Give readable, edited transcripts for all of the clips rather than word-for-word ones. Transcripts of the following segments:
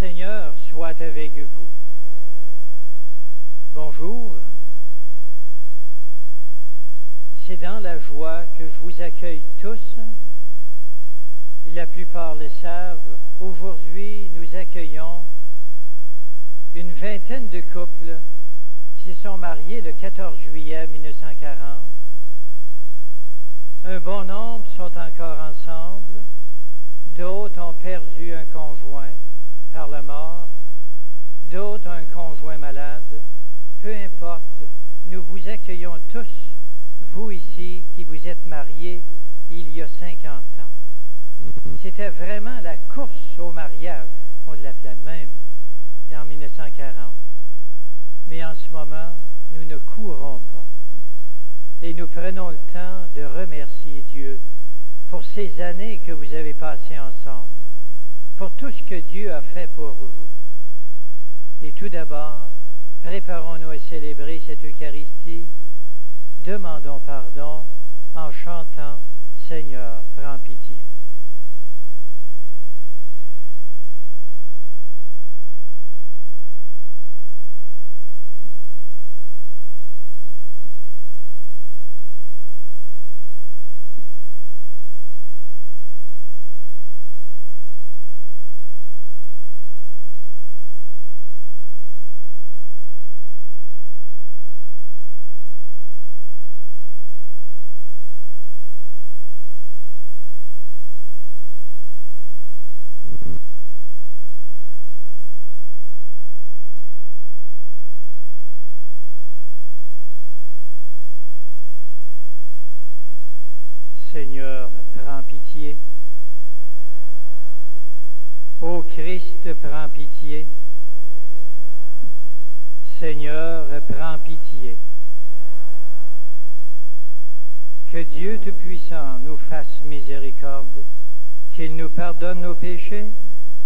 Seigneur soit avec vous. Bonjour. C'est dans la joie que je vous accueille tous. Et la plupart le savent. Aujourd'hui, nous accueillons une vingtaine de couples qui se sont mariés le 14 juillet 1940. Un bon nombre sont encore ensemble. D'autres ont perdu un conjoint par la mort. D'autres un conjoint malade. Peu importe, nous vous accueillons tous, vous ici qui vous êtes mariés il y a 50 ans. C'était vraiment la course au mariage, on l'appelait de même, en 1940. Mais en ce moment, nous ne courons pas. Et nous prenons le temps de remercier Dieu pour ces années que vous avez passées ensemble, pour tout ce que Dieu a fait pour vous. Et tout d'abord, préparons-nous à célébrer cette Eucharistie. Demandons pardon en chantant « Seigneur, prends pitié ». Seigneur, prends pitié. Ô Christ, prends pitié. Seigneur, prends pitié. Que Dieu Tout-Puissant nous fasse miséricorde, qu'il nous pardonne nos péchés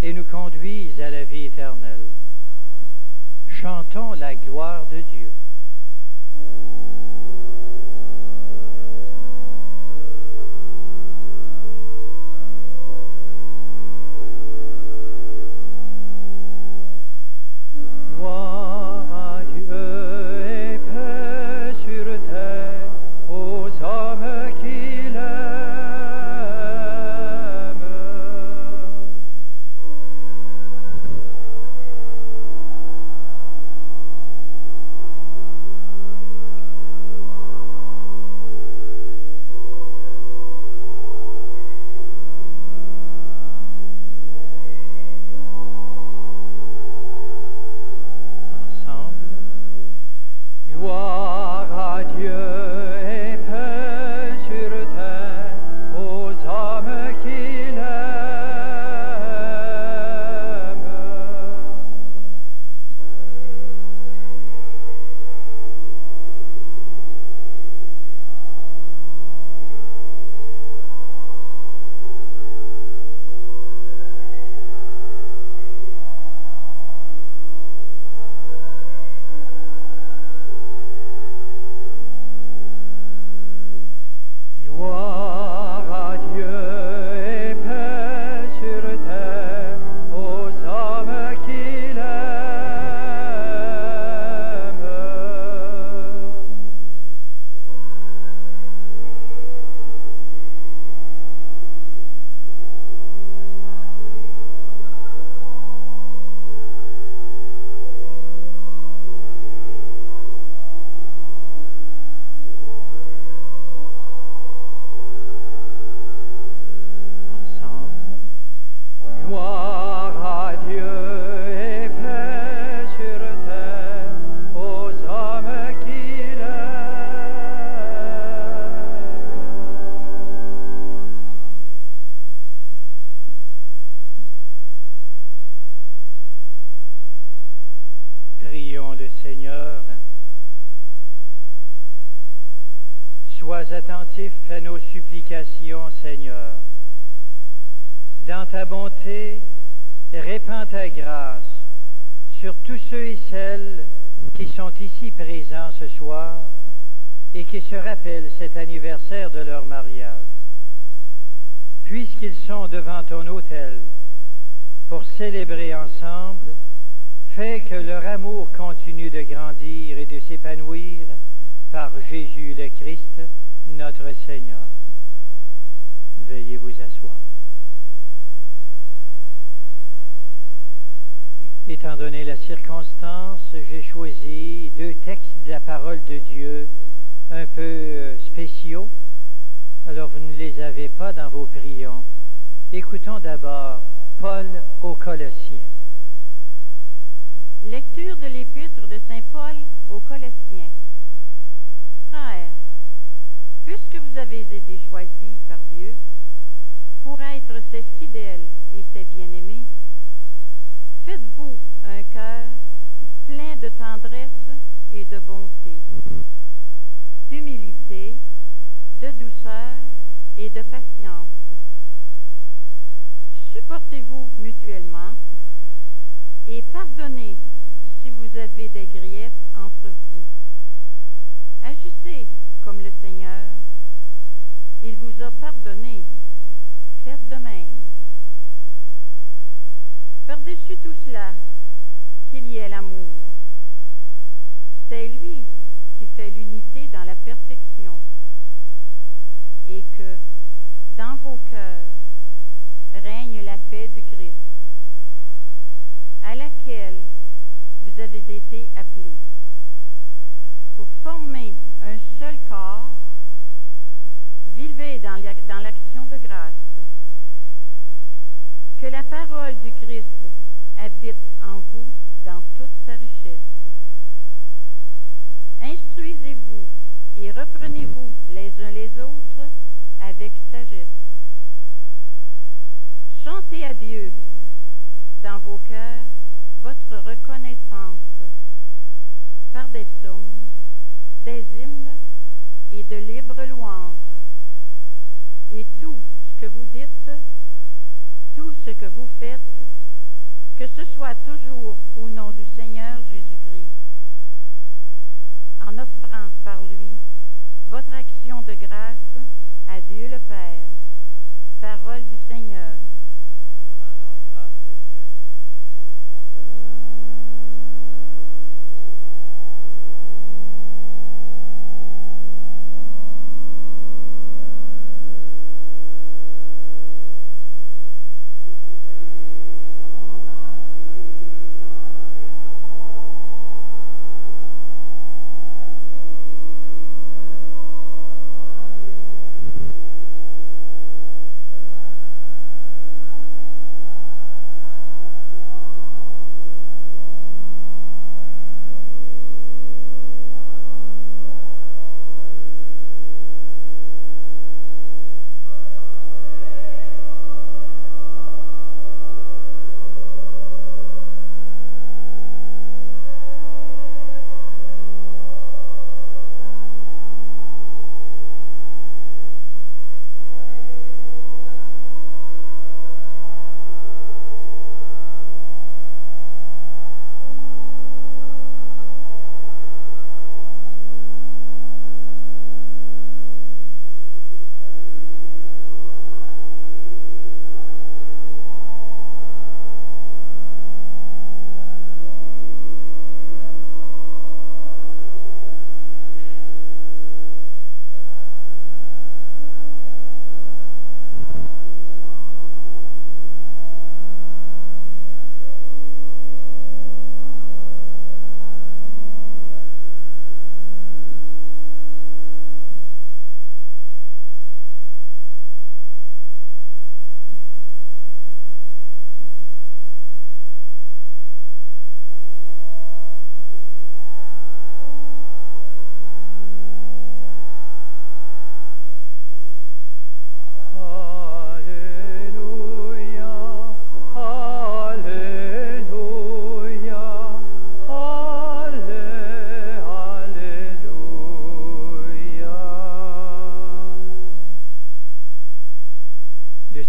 et nous conduise à la vie éternelle. Chantons la gloire de Dieu. Prions le Seigneur. Sois attentif à nos supplications, Seigneur. Dans ta bonté, répands ta grâce sur tous ceux et celles qui sont ici présents ce soir et qui se rappellent cet anniversaire de leur mariage. Puisqu'ils sont devant ton autel, pour célébrer ensemble, fait que leur amour continue de grandir et de s'épanouir par Jésus le Christ, notre Seigneur. Veuillez vous asseoir. Étant donné la circonstance, j'ai choisi 2 textes de la parole de Dieu un peu spéciaux. Alors vous ne les avez pas dans vos prions. Écoutons d'abord Paul aux Colossiens. Lecture de l'épître de saint Paul aux Colossiens. Frères, puisque vous avez été choisis par Dieu pour être ses fidèles et ses bien-aimés, faites-vous un cœur plein de tendresse et de bonté, d'humilité, de douceur et de patience. Supportez-vous mutuellement et pardonnez si vous avez des griefs entre vous. Agissez comme le Seigneur. Il vous a pardonné. Faites de même. Par-dessus tout cela, qu'il y ait l'amour. C'est lui qui fait l'unité dans la perfection. Et que, dans vos cœurs, règne la paix du Christ, à laquelle vous avez été appelés, pour former un seul corps, vivez dans l'action de grâce. Que la parole du Christ habite en vous dans toute sa richesse. Instruisez-vous et reprenez-vous les uns les autres avec sagesse. Chantez à Dieu dans vos cœurs votre reconnaissance par des psaumes, des hymnes et de libres louanges. Et tout ce que vous dites, tout ce que vous faites, que ce soit toujours au nom du Seigneur Jésus-Christ, en offrant par lui votre action de grâce à Dieu le Père. Parole du Seigneur. Nous rendons grâce à Dieu.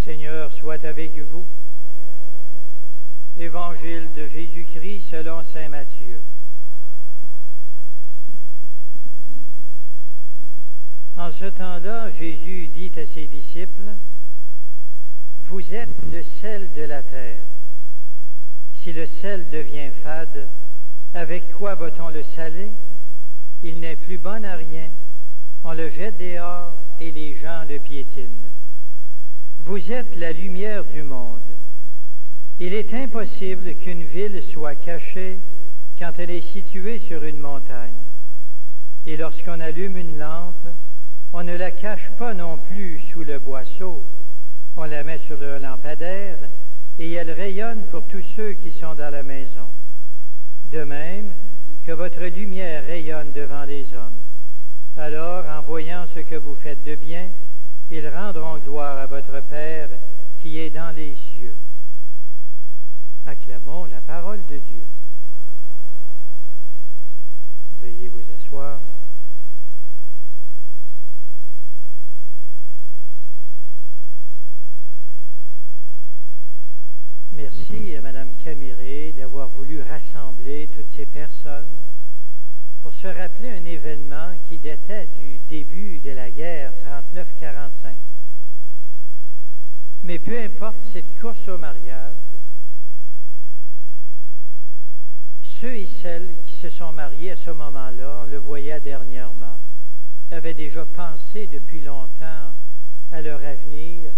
Seigneur soit avec vous. Évangile de Jésus-Christ selon saint Matthieu. En ce temps-là, Jésus dit à ses disciples, « Vous êtes le sel de la terre. Si le sel devient fade, avec quoi va-t-on le saler? Il n'est plus bon à rien. On le jette dehors et les gens le piétinent. Vous êtes la lumière du monde. Il est impossible qu'une ville soit cachée quand elle est située sur une montagne. Et lorsqu'on allume une lampe, on ne la cache pas non plus sous le boisseau. On la met sur le lampadaire et elle rayonne pour tous ceux qui sont dans la maison. De même que votre lumière rayonne devant les hommes. Alors, en voyant ce que vous faites de bien, ils rendront gloire à votre Père qui est dans les cieux. Acclamons la parole de Dieu. Veuillez vous asseoir. Merci à Mme Camiré d'avoir voulu rassembler toutes ces personnes pour se rappeler un événement qui datait du début de la guerre 39-45. Mais peu importe cette course au mariage, ceux et celles qui se sont mariés à ce moment-là, on le voyait dernièrement, avaient déjà pensé depuis longtemps à leur avenir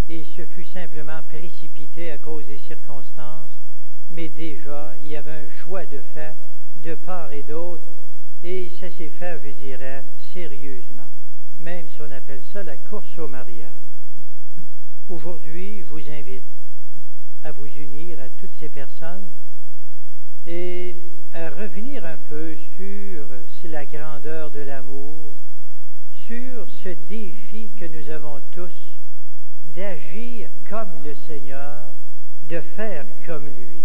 et se fut simplement précipité à cause des circonstances, mais déjà il y avait un choix de fait de part et d'autre, et ça s'est fait, je dirais, sérieusement, même si on appelle ça la course au mariage. Aujourd'hui, je vous invite à vous unir à toutes ces personnes et à revenir un peu sur la grandeur de l'amour, sur ce défi que nous avons tous d'agir comme le Seigneur, de faire comme lui.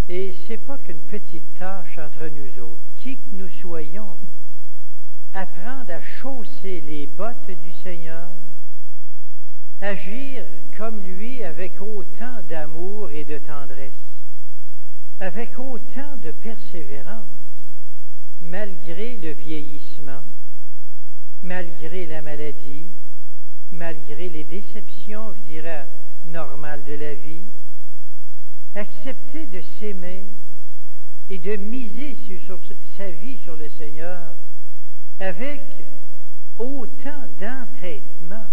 Et c'est pas qu'une petite tâche entre nous autres. Qui que nous soyons, apprendre à chausser les bottes du Seigneur, agir comme lui avec autant d'amour et de tendresse, avec autant de persévérance, malgré le vieillissement, malgré la maladie, malgré les déceptions, je dirais, normales de la vie, accepter de s'aimer et de miser sur sa vie sur le Seigneur avec autant d'entêtement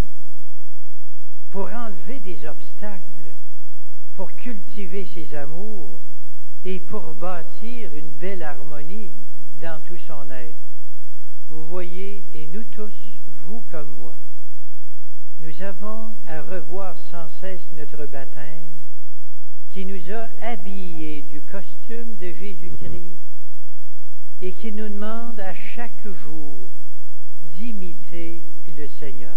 pour enlever des obstacles, pour cultiver ses amours et pour bâtir une belle harmonie dans tout son être. Vous voyez, et nous tous, vous comme moi, nous avons à revoir sans cesse notre baptême qui nous a habillés du costume de Jésus-Christ et qui nous demande à chaque jour d'imiter le Seigneur.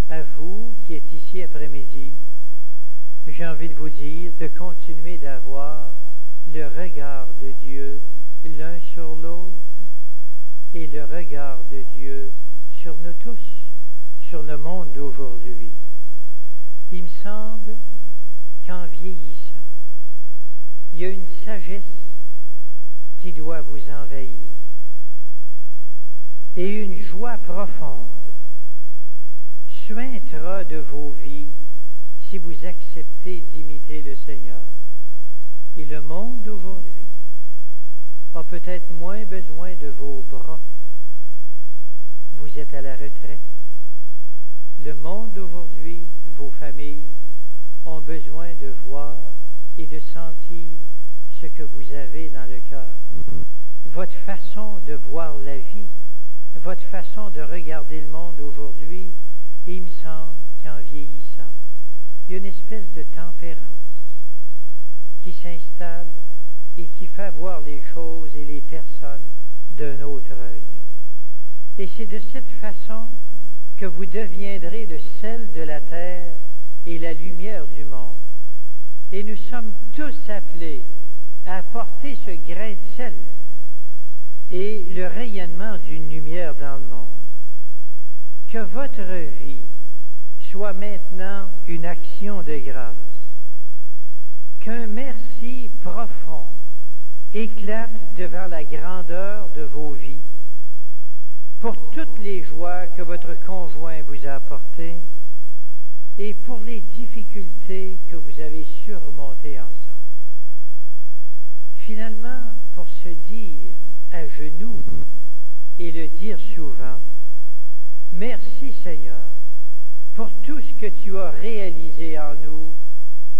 À vous qui êtes ici après-midi, j'ai envie de vous dire de continuer d'avoir le regard de Dieu l'un sur l'autre et le regard de Dieu sur nous tous, sur le monde d'aujourd'hui. Il me semble qu'en vieillissant, il y a une sagesse qui doit vous envahir et une joie profonde suintera de vos vies si vous acceptez d'imiter le Seigneur. Et le monde d'aujourd'hui a peut-être moins besoin de vos bras. Vous êtes à la retraite. Le monde d'aujourd'hui, vos familles, ont besoin de voir et de sentir ce que vous avez dans le cœur. Votre façon de voir la vie, votre façon de regarder le monde aujourd'hui, et il me semble qu'en vieillissant, il y a une espèce de tempérance qui s'installe et qui fait voir les choses et les personnes d'un autre œil. Et c'est de cette façon que vous deviendrez le sel de la terre et la lumière du monde. Et nous sommes tous appelés à apporter ce grain de sel et le rayonnement d'une lumière dans le monde. Que votre vie soit maintenant une action de grâce. Qu'un merci profond éclate devant la grandeur de vos vies pour toutes les joies que votre conjoint vous a apportées et pour les difficultés que vous avez surmontées ensemble. Finalement, pour se dire à genoux et le dire souvent, merci Seigneur pour tout ce que tu as réalisé en nous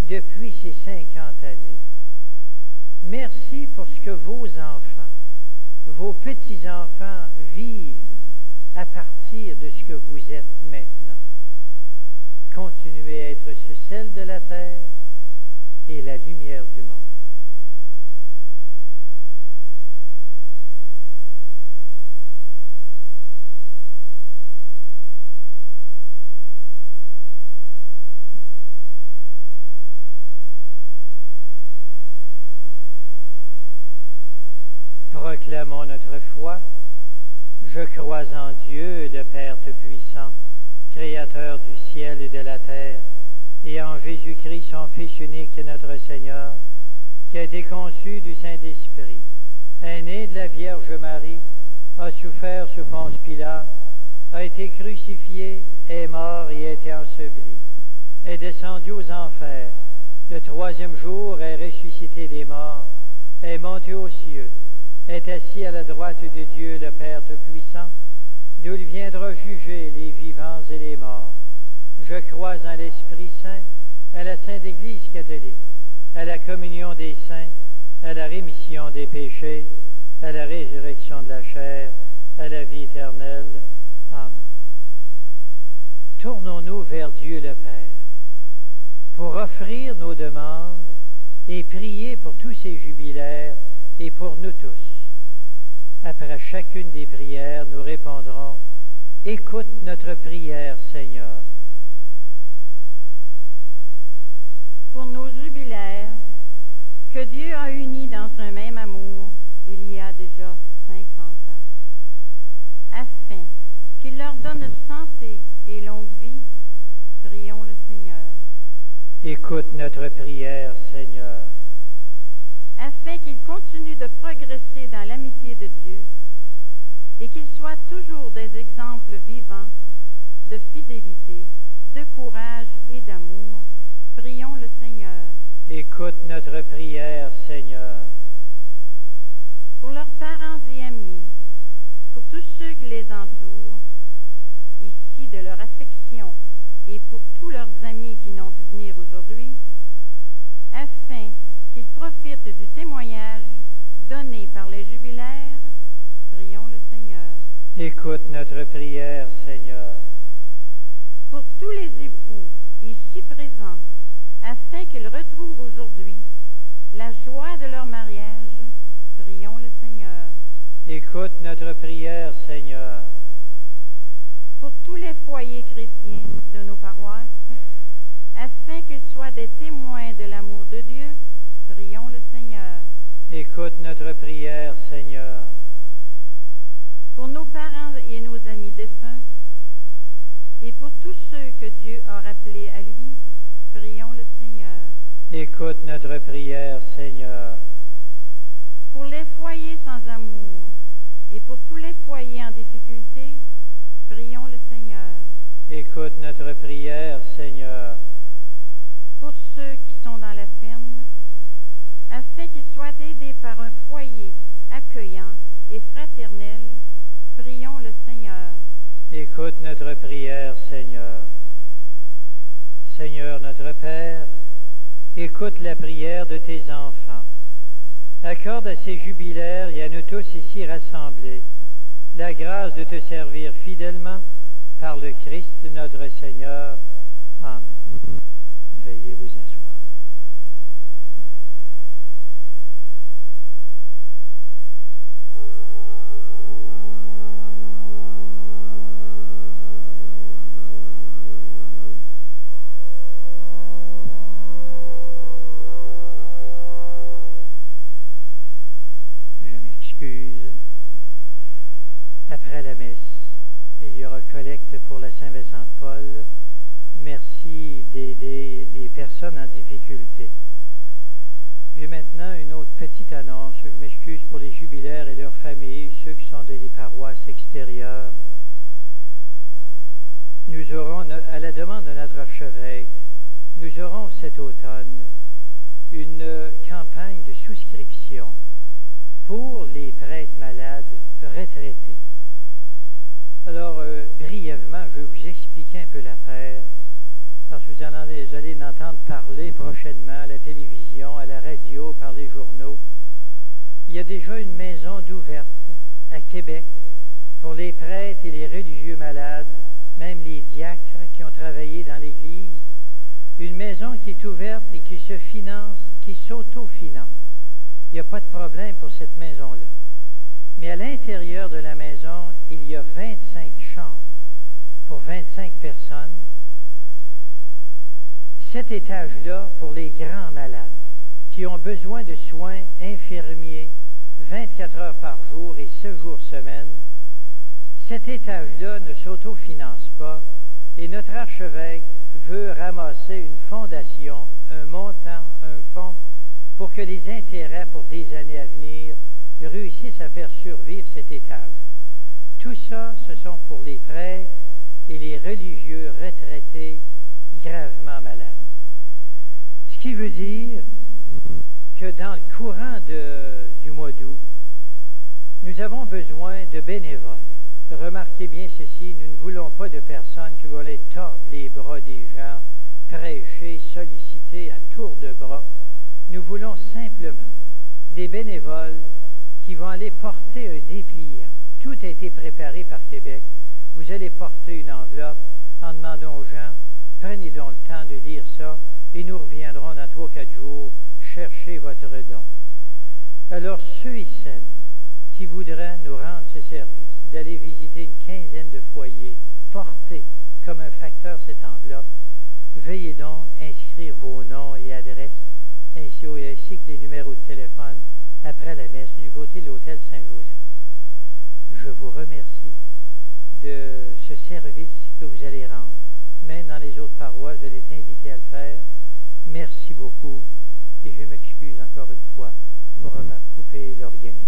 depuis ces 50 années. Merci pour ce que vos enfants, vos petits-enfants vivent à partir de ce que vous êtes maintenant. Continuez à être ce sel de la terre et la lumière du monde. Proclamons notre foi. Je crois en Dieu, le Père Tout-Puissant, Créateur du ciel et de la terre, et en Jésus-Christ, son Fils unique, notre Seigneur, qui a été conçu du Saint-Esprit, est né de la Vierge Marie, a souffert sous Ponce Pilate, a été crucifié, est mort et a été enseveli, est descendu aux enfers, le troisième jour est ressuscité des morts, est monté aux cieux, est assis à la droite de Dieu le Père Tout-Puissant, d'où il viendra juger les vivants et les morts. Je crois en l'Esprit Saint, à la Sainte Église catholique, à la communion des saints, à la rémission des péchés, à la résurrection de la chair, à la vie éternelle. Amen. Tournons-nous vers Dieu le Père pour offrir nos demandes et prier pour tous ces jubilaires et pour nous tous. Après chacune des prières, nous répondrons « Écoute notre prière, Seigneur ». Pour nos jubilaires, que Dieu a unis dans un même amour il y a déjà 50 ans, afin qu'il leur donne santé et longue vie, prions le Seigneur. Écoute notre prière, Seigneur. Afin qu'ils continuent de progresser dans l'amitié de Dieu et qu'ils soient toujours des exemples vivants de fidélité, de courage et d'amour, prions le Seigneur. Écoute notre prière, Seigneur. Pour leurs parents et amis, pour tous ceux qui les entourent, ici de leur affection et pour tous leurs amis qui n'ont pu venir aujourd'hui, afin qu'ils profitent du témoignage donné par les jubilaires, prions le Seigneur. Écoute notre prière, Seigneur. Pour tous les époux ici présents, afin qu'ils retrouvent aujourd'hui la joie de leur mariage, prions le Seigneur. Écoute notre prière, Seigneur. Pour tous les foyers chrétiens de nos paroisses, afin qu'ils soient des témoins de l'amour de Dieu, prions le Seigneur. Écoute notre prière, Seigneur. Pour nos parents et nos amis défunts, et pour tous ceux que Dieu a rappelés à lui, prions le Seigneur. Écoute notre prière, Seigneur. Pour les foyers sans amour, et pour tous les foyers en difficulté, prions le Seigneur. Écoute notre prière, Seigneur. Pour ceux qui sont dans la peine, afin qu'ils soient aidés par un foyer accueillant et fraternel, prions le Seigneur. Écoute notre prière, Seigneur. Seigneur notre Père, écoute la prière de tes enfants. Accorde à ces jubilaires et à nous tous ici rassemblés la grâce de te servir fidèlement par le Christ notre Seigneur. Amen. Veuillez vous asseoir. Après la messe, il y aura collecte pour la Saint-Vincent-de-Paul. Merci d'aider les personnes en difficulté. J'ai maintenant une autre petite annonce. Je m'excuse pour les jubilaires et leurs familles, ceux qui sont des paroisses extérieures. nous aurons, à la demande de notre archevêque, nous aurons cet automne une campagne de souscription pour les prêtres malades retraités. Alors, brièvement, je vais vous expliquer un peu l'affaire, parce que vous allez en entendre parler prochainement à la télévision, à la radio, par les journaux. Il y a déjà une maison d'ouverte à Québec pour les prêtres et les religieux malades, même les diacres qui ont travaillé dans l'Église. Une maison qui est ouverte et qui se finance, qui s'autofinance. Il n'y a pas de problème pour cette maison-là. Mais à l'intérieur de la maison, il y a 25 chambres pour 25 personnes. Cet étage-là, pour les grands malades qui ont besoin de soins infirmiers 24 heures par jour et 7 jours semaine, cet étage-là ne s'autofinance pas et notre archevêque veut ramasser une fondation, un montant, un fonds pour que les intérêts pour des années à venir réussissent à faire survivre cet étage. Tout ça, ce sont pour les prêtres et les religieux retraités gravement malades. Ce qui veut dire que dans le courant du mois d'août, nous avons besoin de bénévoles. Remarquez bien ceci, nous ne voulons pas de personnes qui vont aller tordre les bras des gens, prêcher, solliciter à tour de bras. Nous voulons simplement des bénévoles qui vont aller porter un dépliant. Tout a été préparé par Québec. Vous allez porter une enveloppe en demandant aux gens, prenez donc le temps de lire ça et nous reviendrons dans 3 ou 4 jours chercher votre don. Alors, ceux et celles qui voudraient nous rendre ce service, d'aller visiter une quinzaine de foyers, porter comme un facteur cette enveloppe, veuillez donc inscrire vos noms et adresses, ainsi que les numéros de téléphone après la messe du côté de l'hôtel Saint-Joseph. Je vous remercie de ce service que vous allez rendre. Même dans les autres paroisses, vous allez être invités à le faire. Merci beaucoup et je m'excuse encore une fois pour avoir coupé l'organisme.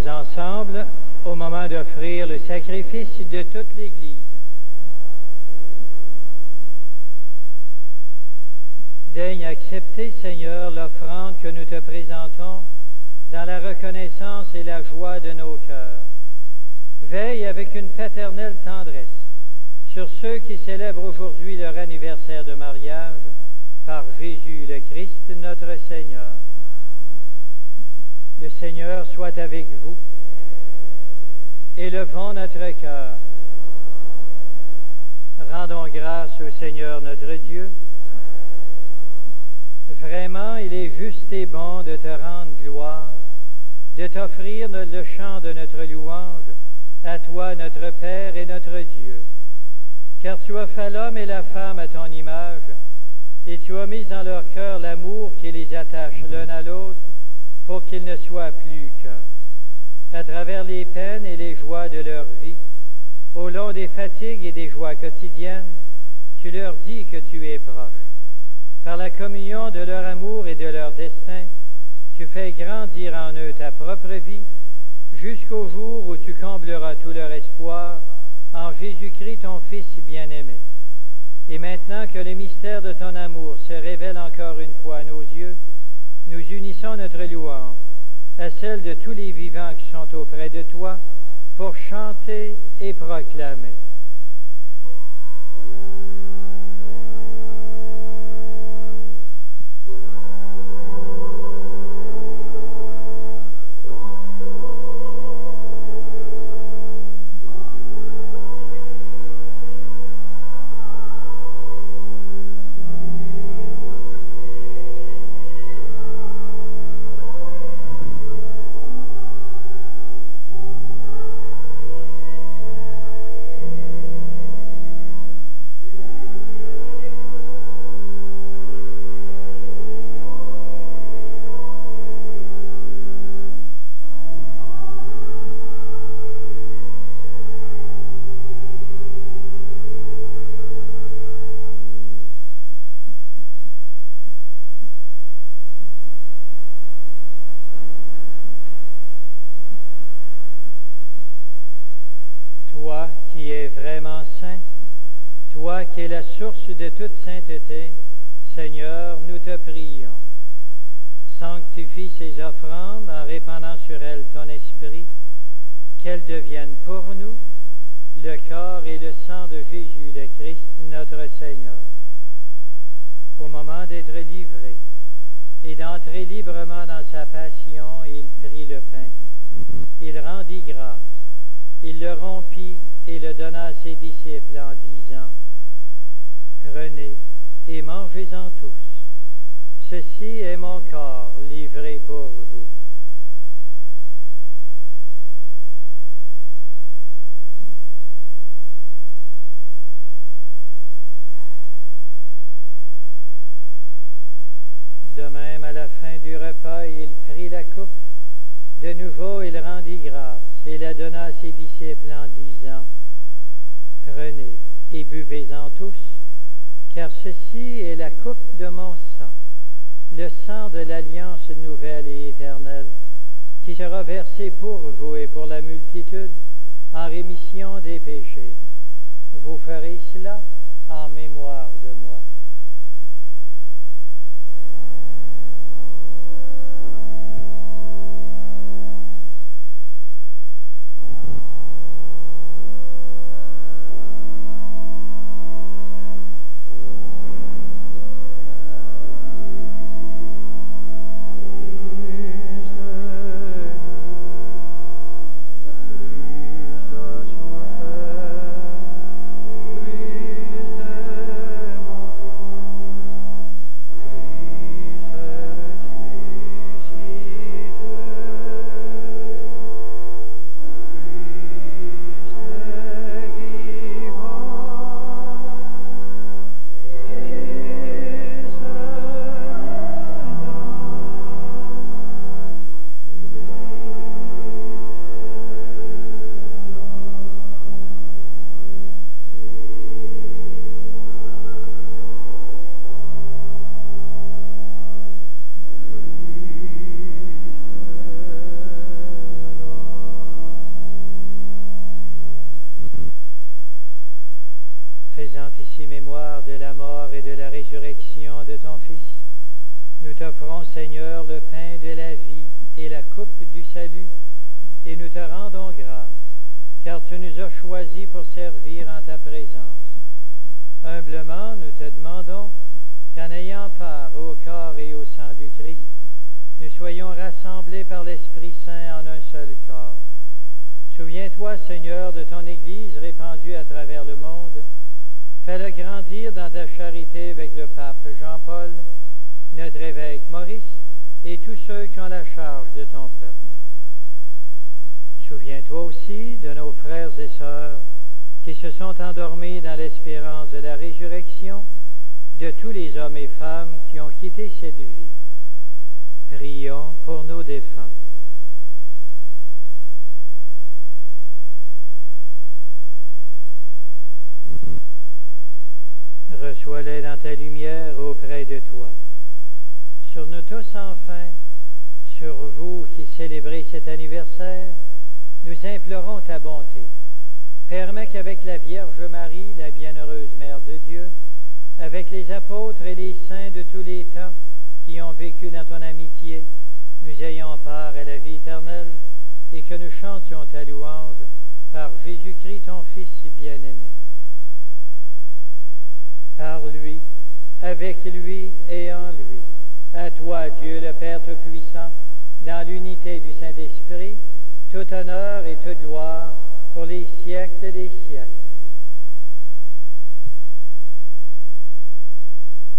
Prions ensemble au moment d'offrir le sacrifice de toute l'Église. Daigne accepter, Seigneur, l'offrande que nous te présentons dans la reconnaissance et la joie de nos cœurs. Veille avec une paternelle tendresse sur ceux qui célèbrent aujourd'hui leur anniversaire de mariage par Jésus le Christ, notre Seigneur. Le Seigneur soit avec vous. Élevons notre cœur. Rendons grâce au Seigneur notre Dieu. Vraiment, il est juste et bon de te rendre gloire, de t'offrir le chant de notre louange, à toi, notre Père et notre Dieu. Car tu as fait l'homme et la femme à ton image, et tu as mis en leur cœur l'amour qui les attache l'un à l'autre, pour qu'ils ne soient plus qu'un. À travers les peines et les joies de leur vie, au long des fatigues et des joies quotidiennes, tu leur dis que tu es proche. Par la communion de leur amour et de leur destin, tu fais grandir en eux ta propre vie, jusqu'au jour où tu combleras tout leur espoir en Jésus-Christ, ton Fils bien-aimé. Et maintenant que le mystère de ton amour se révèle encore une fois à nos yeux, nous unissons notre louange à celle de tous les vivants qui sont auprès de toi pour chanter et proclamer. Toi qui es vraiment saint, toi qui es la source de toute sainteté, Seigneur, nous te prions. Sanctifie ces offrandes en répandant sur elles ton esprit, qu'elles deviennent pour nous le corps et le sang de Jésus le Christ, notre Seigneur. Au moment d'être livré et d'entrer librement dans sa passion, il prit le pain, il rendit grâce. Il le rompit et le donna à ses disciples en disant, « Prenez et mangez-en tous. Ceci est mon corps livré pour vous. » De même, à la fin du repas, il prit la coupe. De nouveau, il rendit grâce et la donna à ses disciples en disant, « Prenez et buvez-en tous, car ceci est la coupe de mon sang, le sang de l'alliance nouvelle et éternelle, qui sera versé pour vous et pour la multitude en rémission des péchés. Vous ferez cela en mémoire de moi. » Christ résurrection de ton Fils, nous t'offrons, Seigneur, le pain de la vie et la coupe du salut, et nous te rendons grâce, car tu nous as choisis pour servir en ta présence. Humblement, nous te demandons qu'en ayant part au corps et au sang du Christ, nous soyons rassemblés par l'Esprit Saint en un seul corps. Souviens-toi, Seigneur, de ton Église répandue à travers le monde. Fais-le grandir dans ta charité avec le pape Jean-Paul, notre évêque Maurice et tous ceux qui ont la charge de ton peuple. Souviens-toi aussi de nos frères et sœurs qui se sont endormis dans l'espérance de la résurrection, de tous les hommes et femmes qui ont quitté cette vie. Prions pour nos défunts. Reçois-les dans ta lumière auprès de toi. Sur nous tous enfin, sur vous qui célébrez cet anniversaire, nous implorons ta bonté. Permets qu'avec la Vierge Marie, la bienheureuse Mère de Dieu, avec les apôtres et les saints de tous les temps qui ont vécu dans ton amitié, nous ayons part à la vie éternelle et que nous chantions ta louange par Jésus-Christ, ton Fils bien-aimé. Par lui, avec lui et en lui, à toi, Dieu le Père Tout-Puissant, dans l'unité du Saint-Esprit, tout honneur et toute gloire pour les siècles des siècles.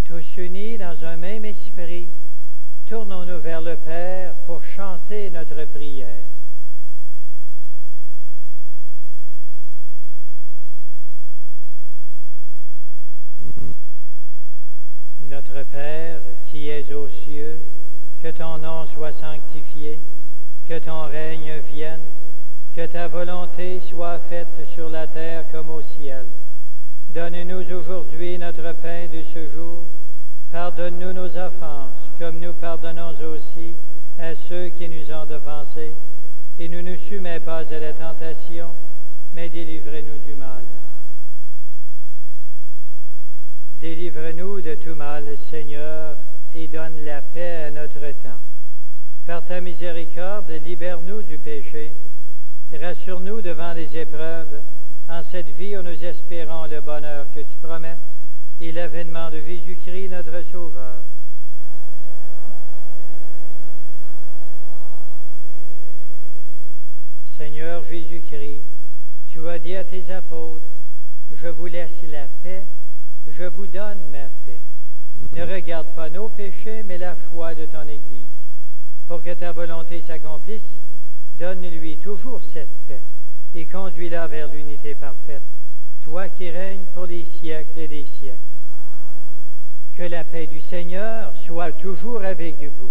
Tous unis dans un même esprit, tournons-nous vers le Père pour chanter notre prière. Notre Père, qui es aux cieux, que ton nom soit sanctifié, que ton règne vienne, que ta volonté soit faite sur la terre comme au ciel. Donne-nous aujourd'hui notre pain de ce jour. Pardonne-nous nos offenses, comme nous pardonnons aussi à ceux qui nous ont offensés. Et ne nous soumets pas à la tentation, mais délivre-nous du mal. Délivre-nous de tout mal, Seigneur, et donne la paix à notre temps. Par ta miséricorde, libère-nous du péché. Rassure-nous devant les épreuves, en cette vie où nous espérons le bonheur que tu promets et l'avènement de Jésus-Christ, notre Sauveur. Seigneur Jésus-Christ, tu as dit à tes apôtres, « Je vous laisse la paix, je vous donne ma paix. » Ne regarde pas nos péchés, mais la foi de ton Église. Pour que ta volonté s'accomplisse, donne-lui toujours cette paix et conduis-la vers l'unité parfaite, toi qui règnes pour les siècles et des siècles. Que la paix du Seigneur soit toujours avec vous.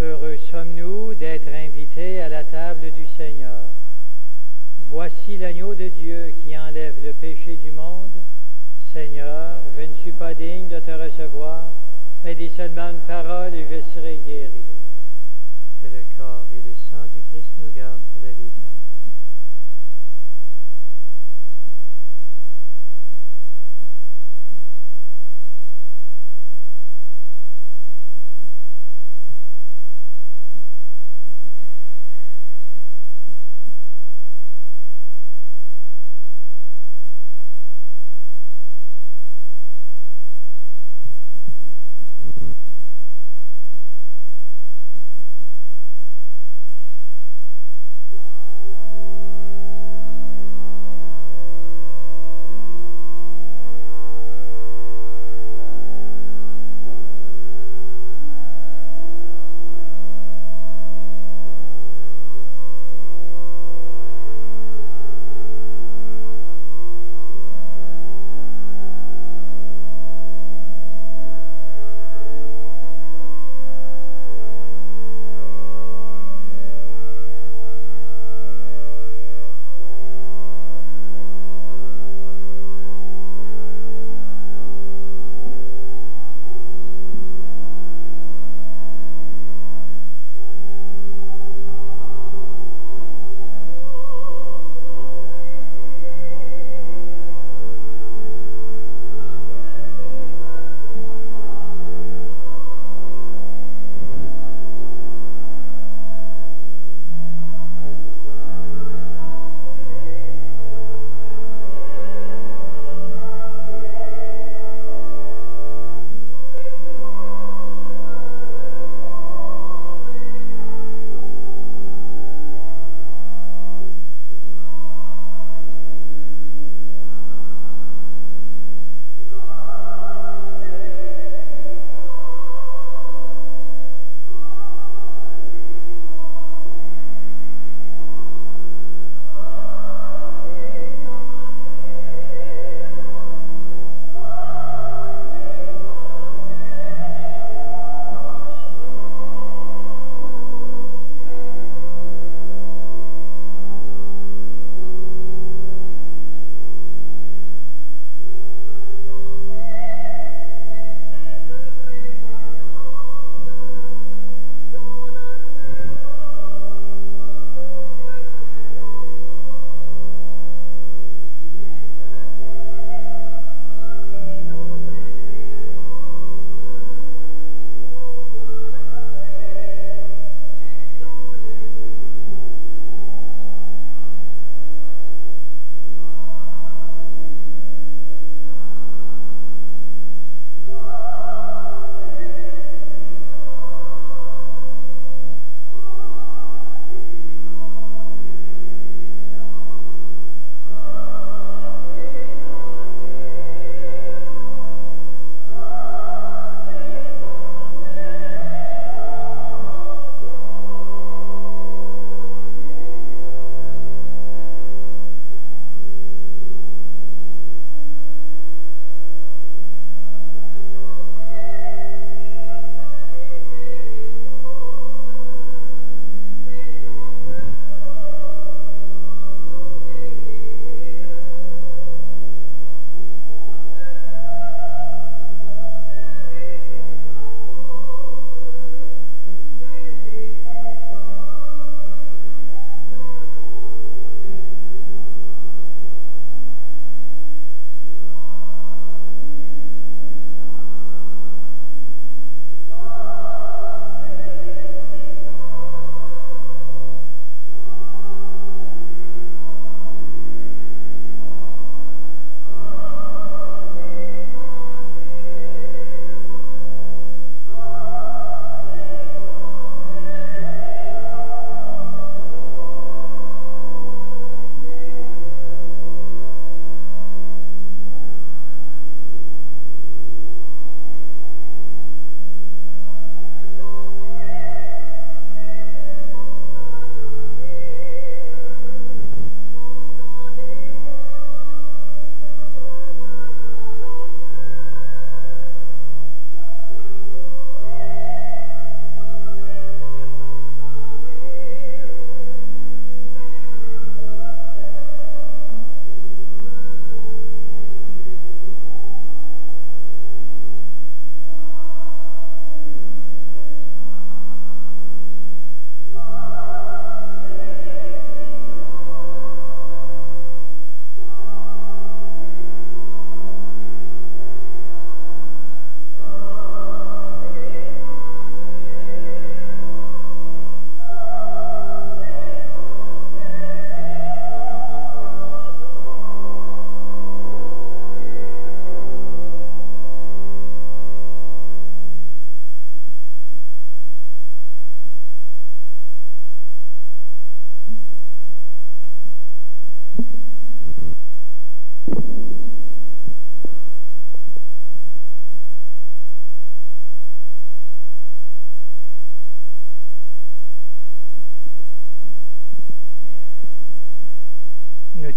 Heureux sommes-nous d'être invités à la table du Seigneur. Voici l'agneau de Dieu qui enlève le péché du monde. Seigneur, je ne suis pas digne de te recevoir, mais dis seulement une parole et je serai guéri. Que le corps et le sang du Christ nous gardent pour la vie éternelle.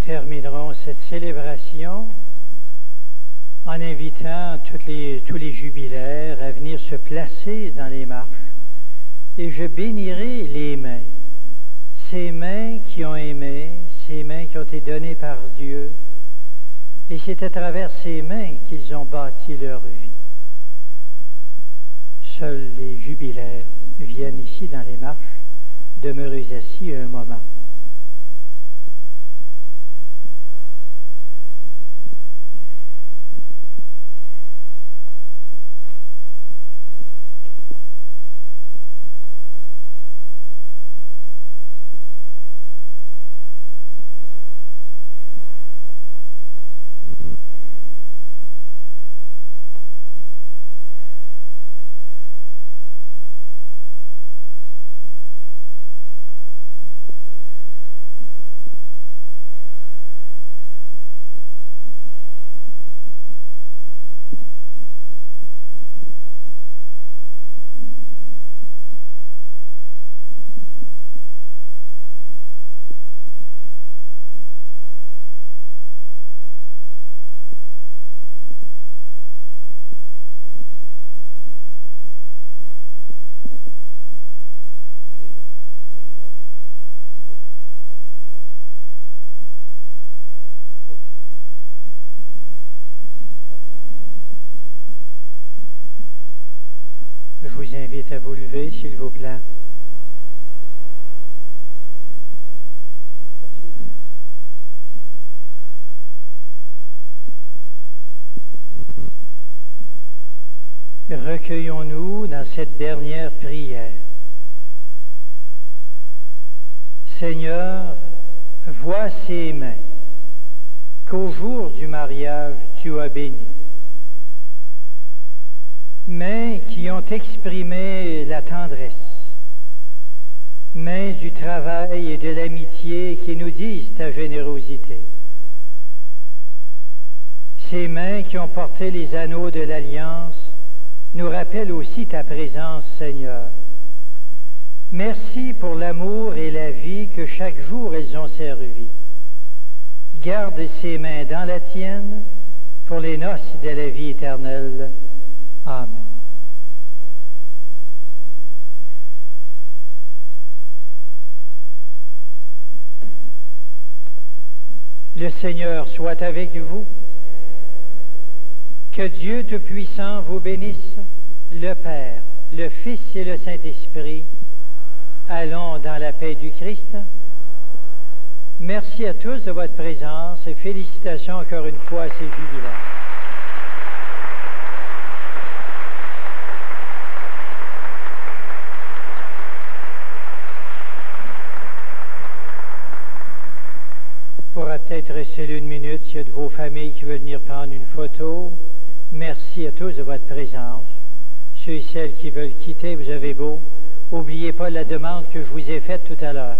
terminerons cette célébration en invitant tous les jubilaires à venir se placer dans les marches. Et je bénirai les mains, ces mains qui ont aimé, ces mains qui ont été données par Dieu. Et c'est à travers ces mains qu'ils ont bâti leur vie. Seuls les jubilaires viennent ici dans les marches, demeurez assis un moment. Je vous invite à vous lever, s'il vous plaît. Recueillons-nous dans cette dernière prière. Seigneur, vois ces mains qu'au jour du mariage tu as bénies. Mains qui ont exprimé la tendresse, mains du travail et de l'amitié qui nous disent ta générosité. Ces mains qui ont porté les anneaux de l'Alliance nous rappellent aussi ta présence, Seigneur. Merci pour l'amour et la vie que chaque jour elles ont servi. Garde ces mains dans la tienne pour les noces de la vie éternelle. Amen. Le Seigneur soit avec vous. Que Dieu Tout-Puissant vous bénisse, le Père, le Fils et le Saint-Esprit. Allons dans la paix du Christ. Merci à tous de votre présence et félicitations encore une fois à ces jubilaires. Pourra peut-être rester une minute s'il y a de vos familles qui veulent venir prendre une photo. Merci à tous de votre présence. Ceux et celles qui veulent quitter, vous avez beau. N'oubliez pas la demande que je vous ai faite tout à l'heure.